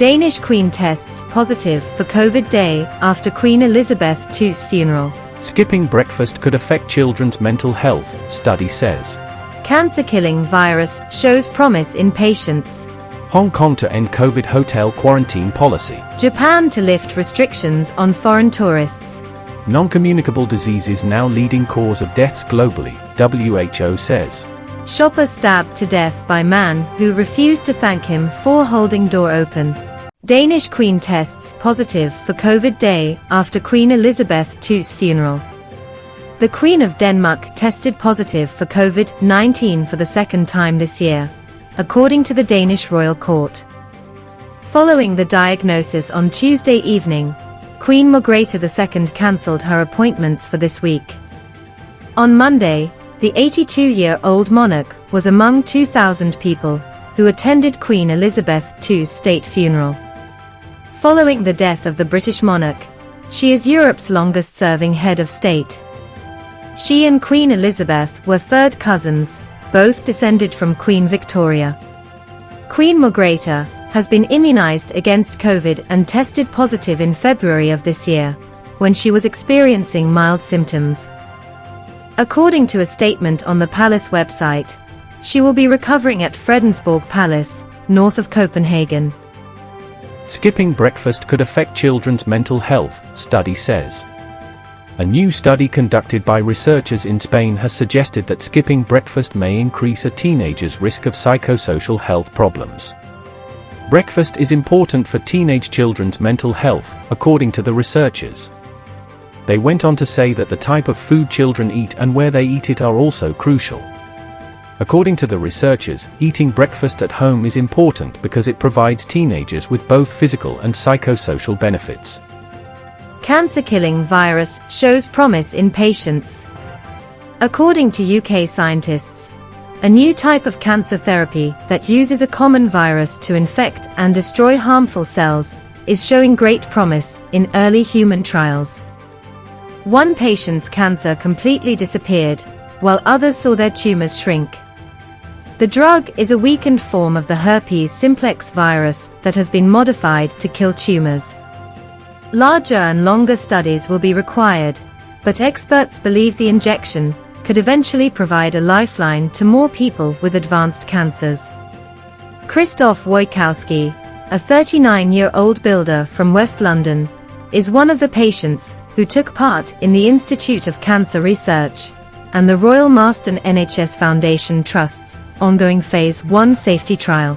Danish Queen tests positive for COVID day after Queen Elizabeth II's funeral. Skipping breakfast could affect children's mental health, study says. Cancer-killing virus shows promise in patients. Hong Kong to end COVID hotel quarantine policy. Japan to lift restrictions on foreign tourists. Non-communicable diseases now leading cause of deaths globally, WHO says. Shopper stabbed to death by man who refused to thank him for holding door open. Danish Queen tests positive for COVID day after Queen Elizabeth II's funeral. The Queen of Denmark tested positive for COVID-19 for the second time this year, according to the Danish Royal Court. Following the diagnosis on Tuesday evening, Queen Margrethe II cancelled her appointments for this week. On Monday, the 82-year-old monarch was among 2,000 people who attended Queen Elizabeth II's state funeral. Following the death of the British monarch, she is Europe's longest-serving head of state. She and Queen Elizabeth were third cousins, both descended from Queen Victoria. Queen Margrethe has been immunized against COVID and tested positive in February of this year, when she was experiencing mild symptoms. According to a statement on the palace website, she will be recovering at Fredensborg Palace, north of Copenhagen. Skipping breakfast could affect children's mental health, study says. A new study conducted by researchers in Spain has suggested that skipping breakfast may increase a teenager's risk of psychosocial health problems. Breakfast is important for teenage children's mental health, according to the researchers. They went on to say that the type of food children eat and where they eat it are also crucial. According to the researchers, eating breakfast at home is important because it provides teenagers with both physical and psychosocial benefits. Cancer-killing virus shows promise in patients. According to UK scientists, a new type of cancer therapy that uses a common virus to infect and destroy harmful cells is showing great promise in early human trials. One patient's cancer completely disappeared, while others saw their tumors shrink. The drug is a weakened form of the herpes simplex virus that has been modified to kill tumors. Larger and longer studies will be required, but experts believe the injection could eventually provide a lifeline to more people with advanced cancers. Krzysztof Wojciechowski, a 39-year-old builder from West London, is one of the patients who took part in the Institute of Cancer Research and the Royal Marsden NHS Foundation Trust's ongoing Phase 1 safety trial.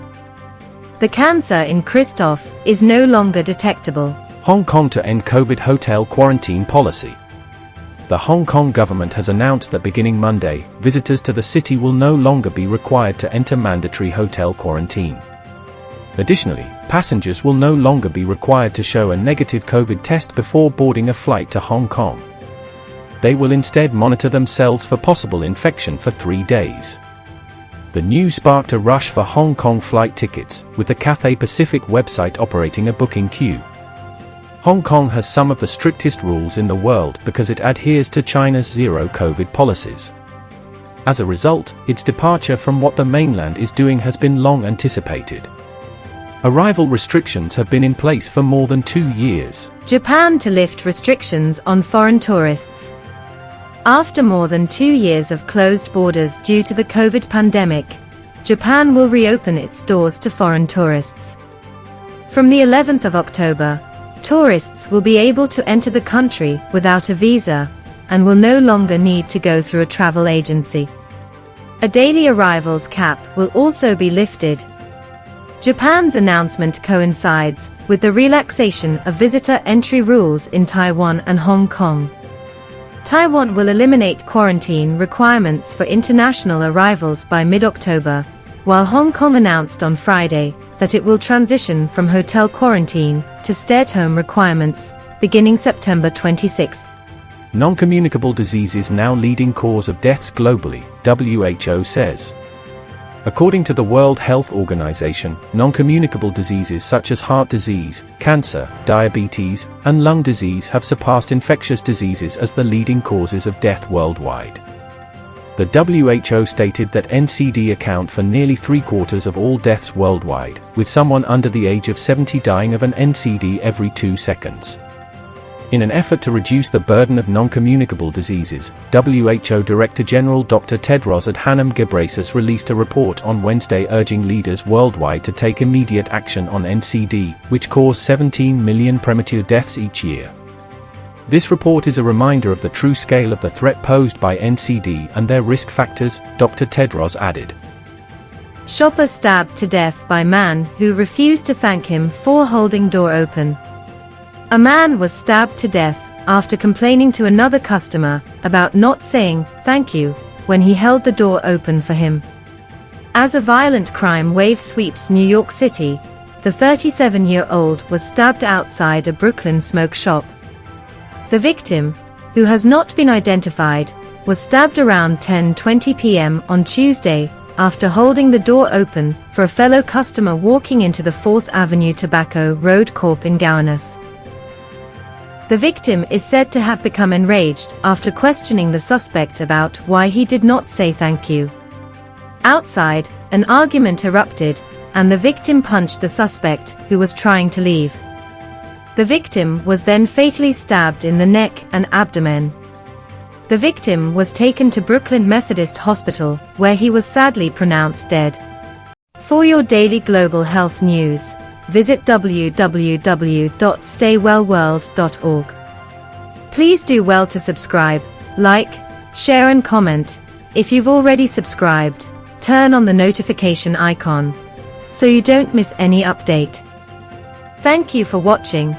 The cancer in Krzysztof is no longer detectable. Hong Kong to end COVID hotel quarantine policy. The Hong Kong government has announced that beginning Monday, visitors to the city will no longer be required to enter mandatory hotel quarantine. Additionally, passengers will no longer be required to show a negative COVID test before boarding a flight to Hong Kong. They will instead monitor themselves for possible infection for 3 days. The news sparked a rush for Hong Kong flight tickets, with the Cathay Pacific website operating a booking queue. Hong Kong has some of the strictest rules in the world because it adheres to China's zero-COVID policies. As a result, its departure from what the mainland is doing has been long anticipated. Arrival restrictions have been in place for more than 2 years. Japan to lift restrictions on foreign tourists. After more than 2 years of closed borders due to the COVID pandemic, Japan will reopen its doors to foreign tourists. From the 11th of October, tourists will be able to enter the country without a visa and will no longer need to go through a travel agency. A daily arrivals cap will also be lifted. Japan's announcement coincides with the relaxation of visitor entry rules in Taiwan and Hong Kong. Taiwan will eliminate quarantine requirements for international arrivals by mid-October, while Hong Kong announced on Friday that it will transition from hotel quarantine to stay-at-home requirements, beginning September 26. Non-communicable diseases now leading cause of deaths globally, WHO says. According to the World Health Organization, non-communicable diseases such as heart disease, cancer, diabetes, and lung disease have surpassed infectious diseases as the leading causes of death worldwide. The WHO stated that NCD account for nearly 3/4 of all deaths worldwide, with someone under the age of 70 dying of an NCD every 2 seconds. In an effort to reduce the burden of non-communicable diseases, WHO Director General Dr. Tedros Adhanom Ghebreyesus released a report on Wednesday urging leaders worldwide to take immediate action on NCD, which cause 17 million premature deaths each year. This report is a reminder of the true scale of the threat posed by NCD and their risk factors, Dr. Tedros added. Shopper stabbed to death by man who refused to thank him for holding door open. A man was stabbed to death after complaining to another customer about not saying thank you when he held the door open for him. As a violent crime wave sweeps New York City, the 37-year-old was stabbed outside a Brooklyn smoke shop. The victim, who has not been identified, was stabbed around 10:20 p.m. on Tuesday after holding the door open for a fellow customer walking into the 4th Avenue Tobacco Road Corp in Gowanus. The victim is said to have become enraged after questioning the suspect about why he did not say thank you. Outside, an argument erupted, and the victim punched the suspect, who was trying to leave. The victim was then fatally stabbed in the neck and abdomen. The victim was taken to Brooklyn Methodist Hospital, where he was sadly pronounced dead. For your daily global health news, visit www.StayWellWorld.org. Please do well to subscribe, like, share and comment. If you've already subscribed, turn on the notification icon so you don't miss any update. Thank you for watching.